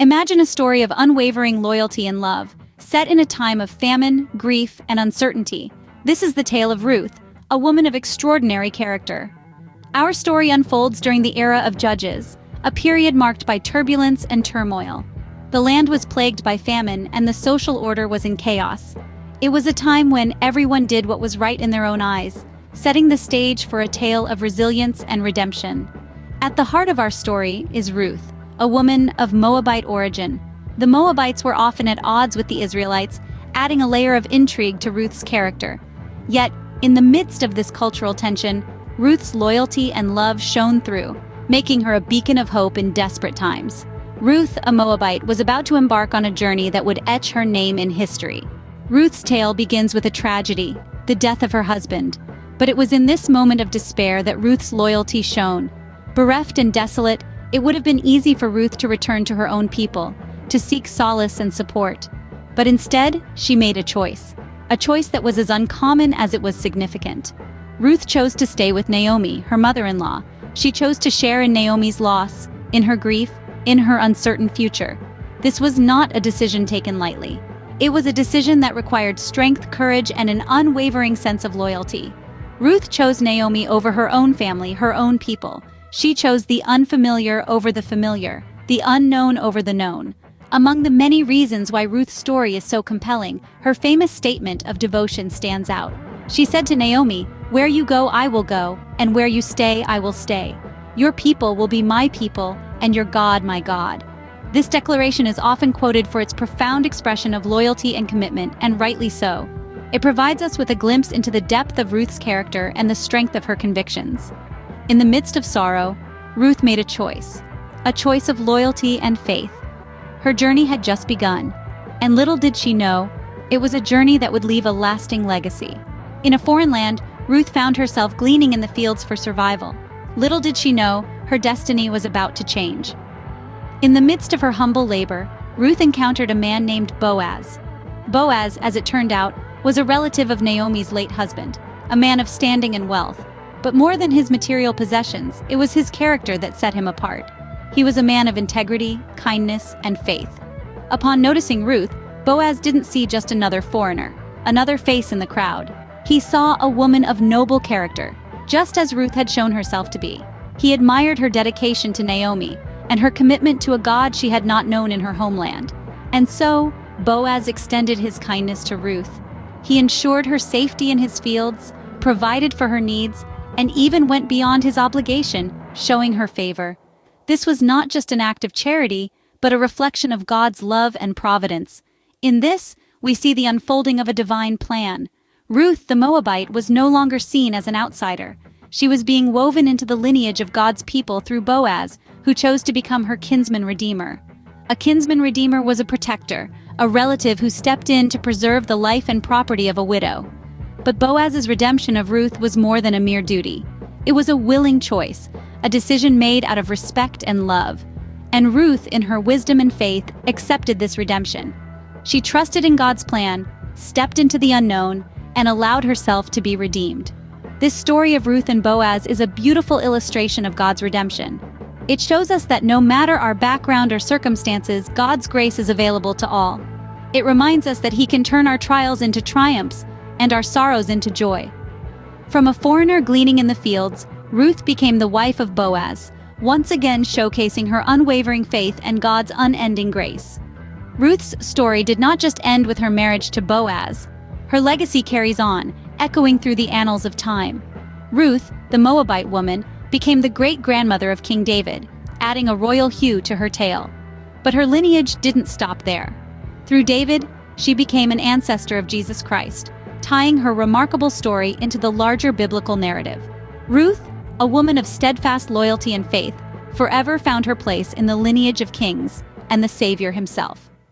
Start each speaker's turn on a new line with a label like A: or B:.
A: Imagine a story of unwavering loyalty and love, set in a time of famine, grief, and uncertainty. This is the tale of Ruth, a woman of extraordinary character. Our story unfolds during the era of Judges, a period marked by turbulence and turmoil. The land was plagued by famine and the social order was in chaos. It was a time when everyone did what was right in their own eyes, setting the stage for a tale of resilience and redemption. At the heart of our story is Ruth, a woman of Moabite origin. The Moabites were often at odds with the Israelites, adding a layer of intrigue to Ruth's character. Yet, in the midst of this cultural tension, Ruth's loyalty and love shone through, making her a beacon of hope in desperate times. Ruth, a Moabite, was about to embark on a journey that would etch her name in history. Ruth's tale begins with a tragedy, the death of her husband. But it was in this moment of despair that Ruth's loyalty shone. Bereft and desolate, it would have been easy for Ruth to return to her own people, to seek solace and support. But instead, she made a choice that was as uncommon as it was significant. Ruth chose to stay with Naomi, her mother-in-law. She chose to share in Naomi's loss, in her grief, in her uncertain future. This was not a decision taken lightly. It was a decision that required strength, courage, and an unwavering sense of loyalty. Ruth chose Naomi over her own family, her own people. She chose the unfamiliar over the familiar, the unknown over the known. Among the many reasons why Ruth's story is so compelling, her famous statement of devotion stands out. She said to Naomi, "Where you go, I will go, and where you stay, I will stay. Your people will be my people, and your God my God." This declaration is often quoted for its profound expression of loyalty and commitment, and rightly so. It provides us with a glimpse into the depth of Ruth's character and the strength of her convictions. In the midst of sorrow, Ruth made a choice of loyalty and faith. Her journey had just begun, and little did she know, it was a journey that would leave a lasting legacy. In a foreign land, Ruth found herself gleaning in the fields for survival. Little did she know, her destiny was about to change. In the midst of her humble labor, Ruth encountered a man named Boaz. Boaz, as it turned out, was a relative of Naomi's late husband, a man of standing and wealth. But more than his material possessions, it was his character that set him apart. He was a man of integrity, kindness, and faith. Upon noticing Ruth, Boaz didn't see just another foreigner, another face in the crowd. He saw a woman of noble character, just as Ruth had shown herself to be. He admired her dedication to Naomi and her commitment to a God she had not known in her homeland. And so, Boaz extended his kindness to Ruth. He ensured her safety in his fields, provided for her needs, and even went beyond his obligation, showing her favor. This was not just an act of charity, but a reflection of God's love and providence. In this, we see the unfolding of a divine plan. Ruth, the Moabite, was no longer seen as an outsider. She was being woven into the lineage of God's people through Boaz, who chose to become her kinsman redeemer. A kinsman redeemer was a protector, a relative who stepped in to preserve the life and property of a widow. But Boaz's redemption of Ruth was more than a mere duty. It was a willing choice, a decision made out of respect and love. And Ruth, in her wisdom and faith, accepted this redemption. She trusted in God's plan, stepped into the unknown, and allowed herself to be redeemed. This story of Ruth and Boaz is a beautiful illustration of God's redemption. It shows us that no matter our background or circumstances, God's grace is available to all. It reminds us that He can turn our trials into triumphs and our sorrows into joy. From a foreigner gleaning in the fields, Ruth became the wife of Boaz, once again showcasing her unwavering faith and God's unending grace. Ruth's story did not just end with her marriage to Boaz. Her legacy carries on, echoing through the annals of time. Ruth, the Moabite woman, became the great-grandmother of King David, adding a royal hue to her tale. But her lineage didn't stop there. Through David, she became an ancestor of Jesus Christ, tying her remarkable story into the larger biblical narrative. Ruth, a woman of steadfast loyalty and faith, forever found her place in the lineage of kings and the Savior himself.